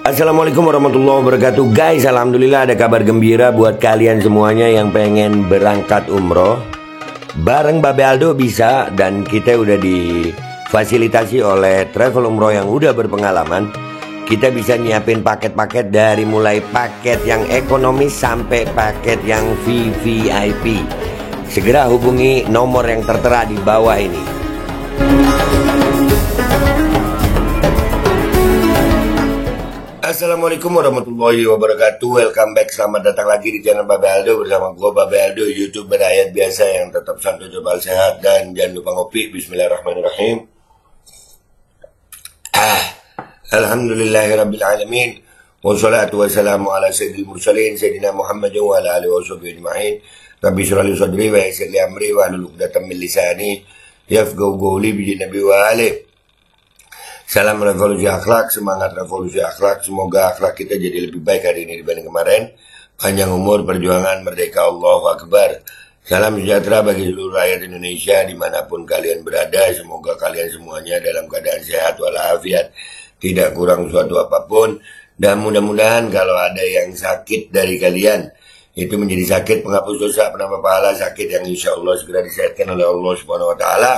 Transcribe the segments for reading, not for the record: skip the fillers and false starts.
Assalamualaikum warahmatullahi wabarakatuh. Guys, alhamdulillah ada kabar gembira buat kalian semuanya yang pengen berangkat umroh. Bareng Babe Aldo bisa, dan kita udah difasilitasi oleh travel umroh yang udah berpengalaman. Kita bisa nyiapin paket-paket dari mulai paket yang ekonomis sampai paket yang VVIP. Segera hubungi nomor yang tertera di bawah ini. Assalamualaikum warahmatullahi wabarakatuh. Welcome back, selamat datang lagi di channel Babe Aldo bersama gue Babe Aldo, YouTuber rakyat biasa yang tetap santai, coba sehat, dan jangan lupa ngopi. Bismillahirrahmanirrahim. Alhamdulillahirrabbilalamin. Wassalatu wassalamu ala sayyidil mursalin Sayyidina Muhammad wa ala alihi wa sahbihi ajma'in. Rabbi shrah li sadri wa yassir li amri wa hlul 'uqdatam min lisani yafqahu qawli bi nabi wa alihi. Salam revolusi akhlak, semangat revolusi akhlak. Semoga akhlak kita jadi lebih baik hari ini dibanding kemarin. Panjang umur, perjuangan, merdeka, Allahu Akbar. Salam sejahtera bagi seluruh rakyat Indonesia dimanapun kalian berada. Semoga kalian semuanya dalam keadaan sehat walafiat, tidak kurang suatu apapun. Dan mudah-mudahan kalau ada yang sakit dari kalian, itu menjadi sakit penghapus dosa, penambah pahala, sakit yang insya Allah segera disehatkan oleh Allah Subhanahu Wa Taala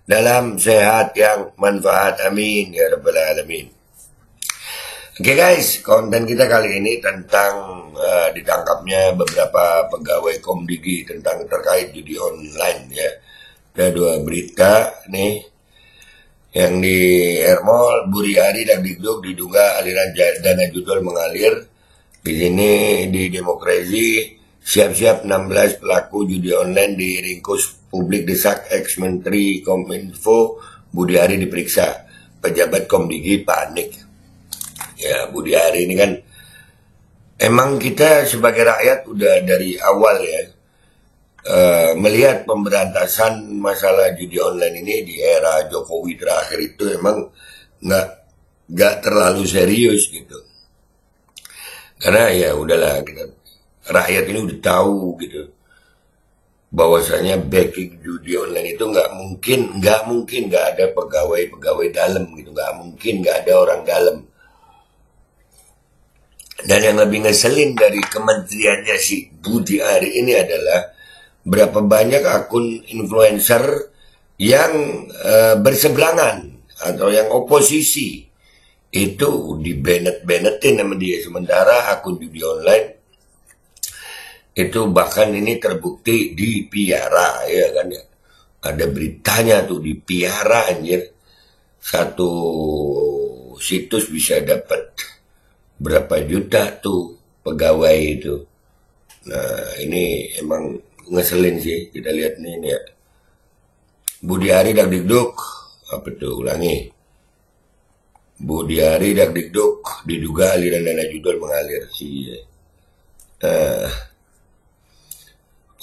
dalam sehat yang manfaat, amin ya rabbal alamin. Oke guys, konten kita kali ini tentang ditangkapnya beberapa pegawai Komdigi tentang terkait judi online ya. Ada dua berita nih, yang di Ermol, Buriari dan Dikduk diduga aliran dana judul mengalir. Di sini di Demokrasi, siap-siap 16 pelaku judi online diringkus publik, desak ex-menteri Kominfo Budi Ari diperiksa. Pejabat Komdigi panik. Ya, Budi Ari ini kan emang kita sebagai rakyat udah dari awal ya melihat pemberantasan masalah judi online ini di era Jokowi terakhir itu emang nggak terlalu serius gitu. Karena ya udahlah, kita rakyat ini udah tahu gitu bahwasanya backing judi online itu nggak mungkin nggak ada pegawai dalam gitu, nggak mungkin nggak ada orang dalam. Dan yang lebih ngeselin dari kementeriannya si Budi Ari ini adalah berapa banyak akun influencer yang berseberangan atau yang oposisi itu dibenet-benetin sama dia, sementara akun judi online itu bahkan ini terbukti dipiara ya kan ya. Ada beritanya tuh dipiara anjir. Satu situs bisa dapat berapa juta tuh pegawai itu. Nah ini emang ngeselin sih, kita lihat nih ya. Budi Ari Dikduk, apa tuh ulangi. Budi Ari Dikduk diduga aliran dana judul mengalir sih.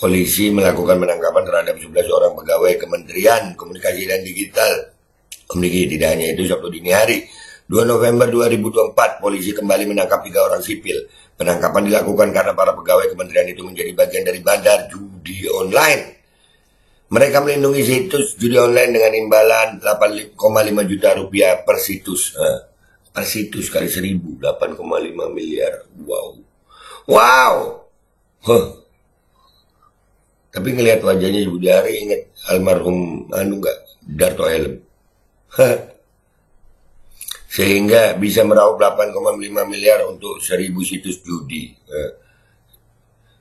Polisi melakukan penangkapan terhadap 11 orang pegawai Kementerian Komunikasi dan Digital Komdigi. Tidak hanya itu, Sabtu dini hari 2 November 2024, polisi kembali menangkap 3 orang sipil. Penangkapan dilakukan karena para pegawai kementerian itu menjadi bagian dari bandar judi online. Mereka melindungi situs judi online dengan imbalan 8,5 juta rupiah per situs. Per situs kali 1000, 8,5 miliar. Wow. Tapi ngelihat wajahnya Budi Ari inget almarhum Darto Helm. Sehingga bisa meraup 8,5 miliar untuk 1000 situs judi.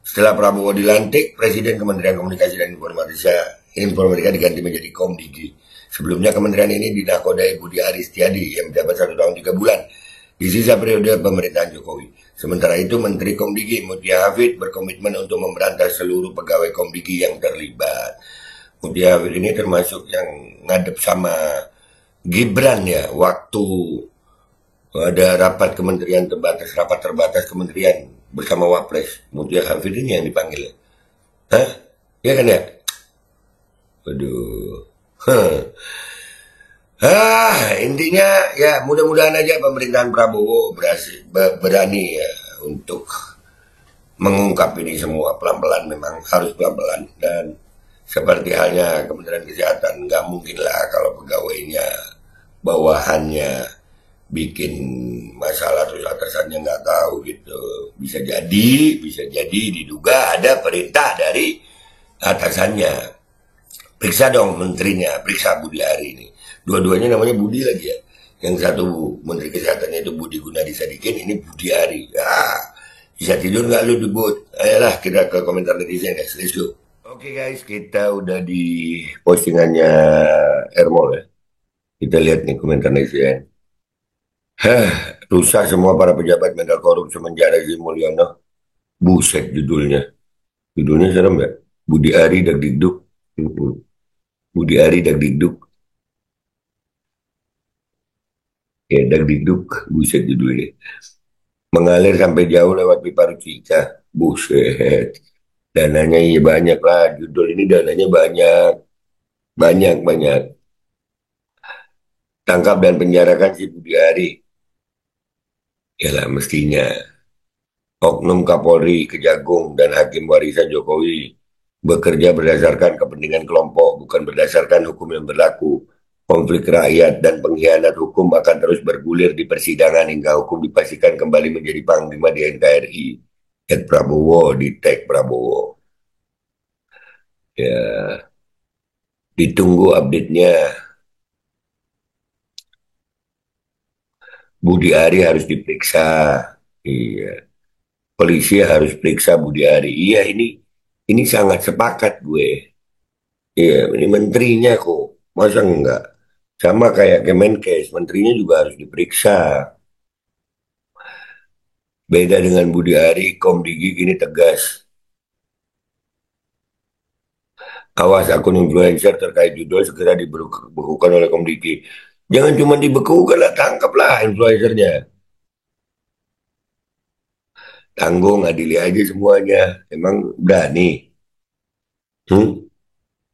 Setelah Prabowo dilantik, Presiden Kementerian Komunikasi dan Informatika diganti menjadi Komdigi. Sebelumnya kementerian ini dinakodai Budi Ari Setiadi yang menjabat 1 tahun 3 bulan di sisa periode pemerintahan Jokowi. Sementara itu, Menteri Komdigi Mutia Hafid berkomitmen untuk memberantas seluruh pegawai Komdigi yang terlibat. Mutia Hafid ini termasuk yang ngadep sama Gibran ya, waktu ada rapat kementerian terbatas, rapat terbatas kementerian bersama Wapres. Mutia Hafid ini yang dipanggil. Hah? Iya kan ya? Waduh. Intinya ya mudah-mudahan aja pemerintahan Prabowo berani ya untuk mengungkap ini semua pelan-pelan, memang harus pelan-pelan. Dan seperti halnya Kementerian Kesehatan, nggak mungkin lah kalau pegawainya bawahannya bikin masalah terus atasannya nggak tahu gitu. Bisa jadi diduga ada perintah dari atasannya. Periksa dong menterinya, periksa Budi Ari ini. Dua-duanya namanya Budi lagi ya. Yang satu Menteri Kesehatannya itu Budi Gunadi Sadikin, ini Budi Ari. Bisa tidur nggak lu debut? Ayolah kita ke komentar netizen guys, let's go. Oke guys, kita udah di postingannya Ermol ya. Kita lihat nih komentar netizen. Rusak semua para pejabat mental korup semenjak Sri Mulyono. Buset judulnya. Judulnya serem ya. Budi Ari Dagdikduk. Budi Ari Dagdikduk. Ya Dagdikduk. Buset judulnya. Mengalir sampai jauh lewat pipa Rucika. Buset. Dananya iya banyak lah. Judul ini dananya banyak. Banyak, banyak. Tangkap dan penjarakan si Budi Ari. Yalah mestinya. Oknum Kapolri, Kejagung, dan Hakim Warisan Jokowi bekerja berdasarkan kepentingan kelompok, bukan berdasarkan hukum yang berlaku. Konflik rakyat dan pengkhianat hukum akan terus bergulir di persidangan hingga hukum dipastikan kembali menjadi panglima di NKRI. Ed Prabowo, di tag Prabowo. Ya, ditunggu update-nya. Budi Ari harus diperiksa. Iya. Polisi harus periksa Budi Ari. Iya, ini sangat sepakat gue. Iya, ini menterinya kok. Masa enggak? Sama kayak Kemenkes, menterinya juga harus diperiksa. Beda dengan Budi Ari, Komdigi ini tegas. Awas akun influencer terkait judul segera dibekukan oleh Komdigi. Jangan cuma dibekukan lah, tangkaplah influencernya. Tanggung, adili aja semuanya. Emang berani? Hmm?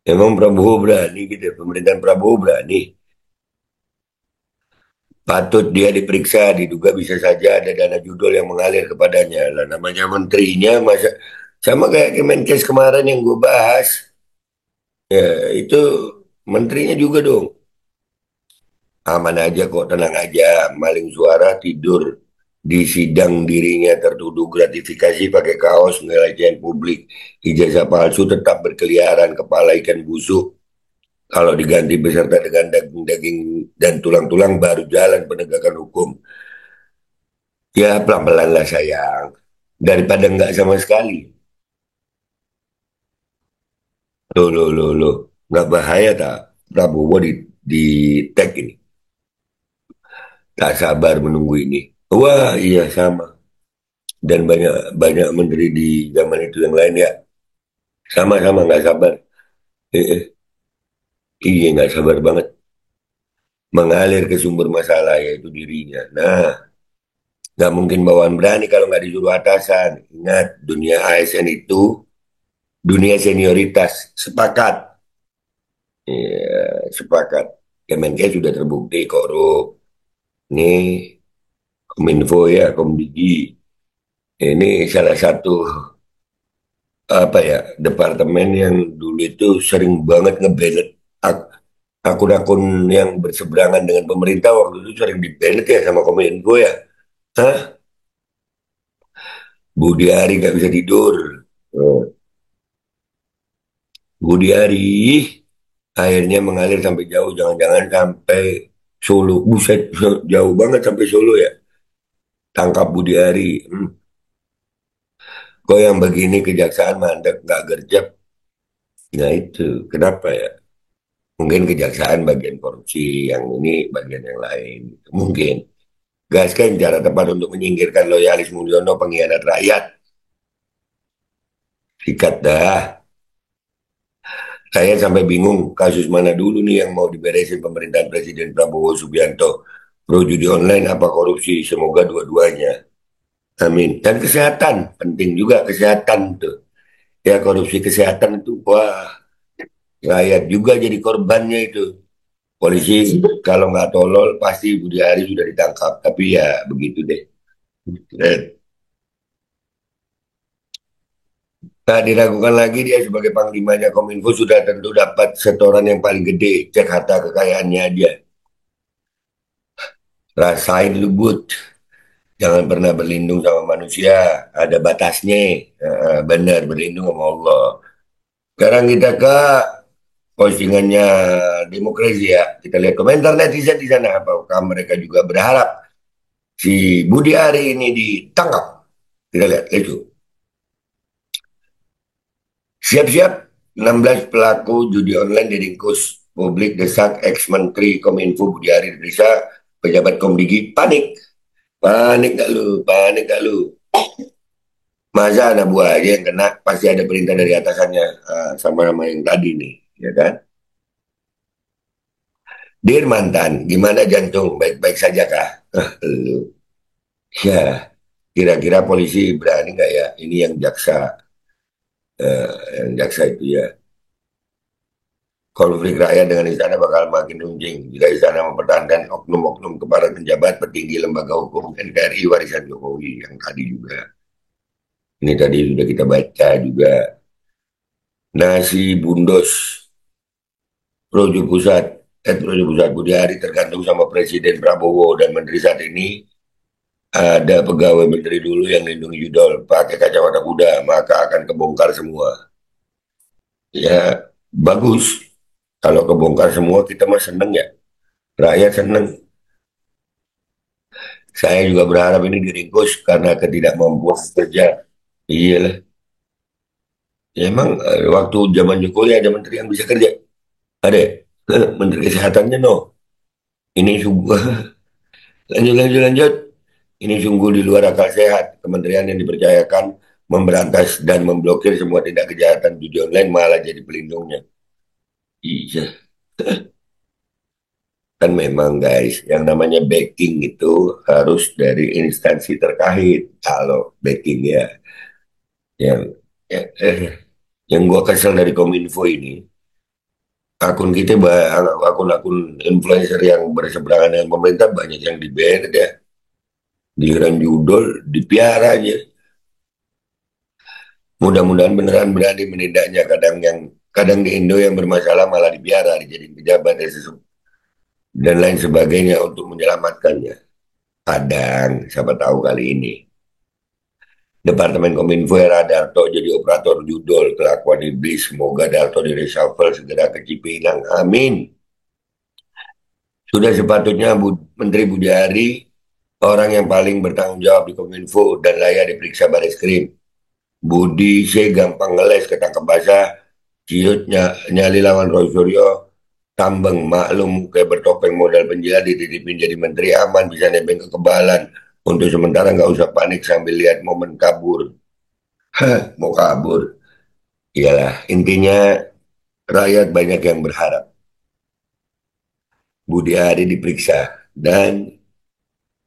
Emang Prabowo berani gitu, pemerintahan Prabowo berani. Patut dia diperiksa, diduga bisa saja ada dana judul yang mengalir kepadanya. Lah namanya menterinya masa sama kayak Kemenkes kemarin yang gue bahas. Ya, itu menterinya juga dong. Aman aja kok, tenang aja. Maling suara tidur di sidang dirinya tertuduh gratifikasi pakai kaos ngelecehin publik. Ijazah palsu tetap berkeliaran kepala ikan busuk. Kalau diganti beserta dengan daging-daging dan tulang-tulang baru jalan penegakan hukum. Ya pelan-pelan lah sayang. Daripada enggak sama sekali. Loh. Nggak bahaya tak? Prabowo di tag ini. Tak sabar menunggu ini. Wah iya sama. Dan banyak banyak menteri di zaman itu yang lain ya. Sama-sama nggak sabar. Eh, eh. Iya nggak sabar banget. Mengalir ke sumber masalah yaitu dirinya. Nah, nggak mungkin bawaan berani kalau nggak disuruh atasan. Ingat, dunia ASN itu dunia senioritas. Sepakat. Ya, sepakat. Kemenkes sudah terbukti korup. Ini Kominfo ya, Komdigi. Ini salah satu apa ya departemen yang dulu itu sering banget ngebanet akun-akun yang berseberangan dengan pemerintah waktu itu sering dibanet ya sama Kominfo ya. Hah? Budi Ari nggak bisa tidur. Oh, Budi Ari akhirnya mengalir sampai jauh, jangan-jangan sampai Solo. Buset, jauh banget sampai Solo ya. Tangkap Budi Ari. Kok yang begini kejaksaan mandek nggak gercep? Nah itu, kenapa ya? Mungkin kejaksaan bagian korupsi, yang ini bagian yang lain. Mungkin. Gaskan cara tepat untuk menyingkirkan loyalis Mulyono pengkhianat rakyat. Sikat dah. Saya sampai bingung kasus mana dulu nih yang mau diberesin pemerintahan Presiden Prabowo Subianto. Pro judi online apa korupsi? Semoga dua-duanya. Amin. Dan kesehatan, penting juga kesehatan tuh. Ya korupsi kesehatan itu, wah rakyat juga jadi korbannya itu. Polisi kalau nggak tolol pasti Budi Ari sudah ditangkap. Tapi ya begitu deh. Eh, Tak diragukan lagi dia sebagai panglimanya Kominfo sudah tentu dapat setoran yang paling gede. Cek harta kekayaannya dia. Rasain lu Bud. Jangan pernah berlindung sama manusia. Ada batasnya. Benar, berlindung sama Allah. Sekarang kita ke postingannya Demokrasi ya. Kita lihat komentar netizen di sana. Apakah mereka juga berharap si Budi Ari ini ditangkap? Kita lihat itu. Siap-siap 16 pelaku judi online diringkus. Publik desak ex-menteri Kominfo Budi Ari diperiksa. Pejabat Komdigi panik. Panik gak lu? Panik gak lu? Masa anak buah aja yang kena, pasti ada perintah dari atasannya. Sama-sama yang tadi nih, ya kan? Dir mantan, gimana jantung? Baik-baik saja kah? Lu. Ya, kira-kira polisi berani nggak ya? Ini yang jaksa itu ya. Konflik rakyat dengan istana bakal makin runcing jika istana mempertahankan oknum-oknum kepala penjabat petinggi lembaga hukum NKRI warisan Jokowi yang tadi juga. Ini tadi sudah kita baca juga. Nasi bundos Projo Pusat, Projo Pusat Budi Ari tergantung sama Presiden Prabowo dan Menteri saat ini. Ada pegawai menteri dulu yang lindungi judol pakai kacamata kuda, maka akan kebongkar semua. Ya, bagus. Kalau kebongkar semua kita mah seneng ya. Rakyat seneng. Saya juga berharap ini diringkus karena ketidakmampuan kerja. Iyalah. Ya, emang waktu zaman Jokowi ada menteri yang bisa kerja. Ada. Menteri Kesehatannya no. Ini sungguh lanjut. Ini sungguh di luar akal sehat. Kementerian yang dipercayakan memberantas dan memblokir semua tindak kejahatan judi online malah jadi pelindungnya. Iya. Kan memang guys, yang namanya backing itu harus dari instansi terkait. Kalau backing ya, yang yang gua kesel dari Kominfo ini, akun kita, akun-akun influencer yang berseberangan dengan pemerintah banyak yang di-ban ya. Giliran judul dipiara aja. Mudah-mudahan beneran berani menindaknya. Kadang di Indo yang bermasalah malah dipiara, dijadiin pejabat dan lain sebagainya untuk menyelamatkannya. Kadang, siapa tahu kali ini. Departemen Kominfo era Darto jadi operator judol, kelakuan iblis. Semoga Darto di reshuffle segera ke Cipinang. Amin. Sudah sepatutnya Menteri Budi Ari orang yang paling bertanggung jawab di Kominfo dan layak diperiksa Baris Krim. Budi C gampang ngeles ketangkep basah, ciut nyali lawan Roy Suryo, tambeng maklum kayak bertopeng modal penjilat dititipin jadi menteri aman bisa nebeng kekebalan. Untuk sementara nggak usah panik sambil lihat momen kabur. Mau kabur. Iyalah, intinya rakyat banyak yang berharap Budi Ari diperiksa dan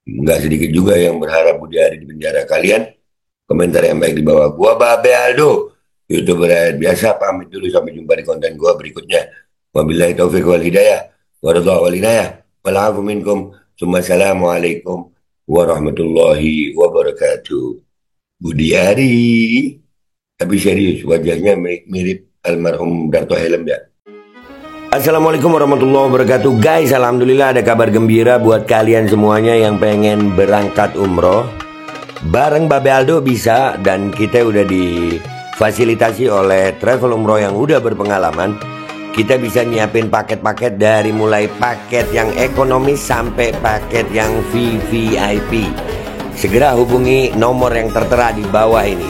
nggak sedikit juga yang berharap Budi Ari di penjara. Kalian komentar yang baik di bawah. Gua Babe Aldo, YouTuber rakyat biasa, pamit dulu sampai jumpa di konten gua berikutnya. Wabillahi taufiq wal hidayah. Waradha walinayah. Walafu minkum. Assalamualaikum warahmatullahi wabarakatuh. Budi Ari. Tapi serius, wajahnya mirip almarhum Darto Helm ya. Assalamualaikum warahmatullahi wabarakatuh. Guys, alhamdulillah ada kabar gembira buat kalian semuanya yang pengen berangkat umroh. Bareng Babe Aldo bisa, dan kita udah difasilitasi oleh travel umroh yang udah berpengalaman. Kita bisa nyiapin paket-paket dari mulai paket yang ekonomis sampai paket yang VVIP. Segera hubungi nomor yang tertera di bawah ini.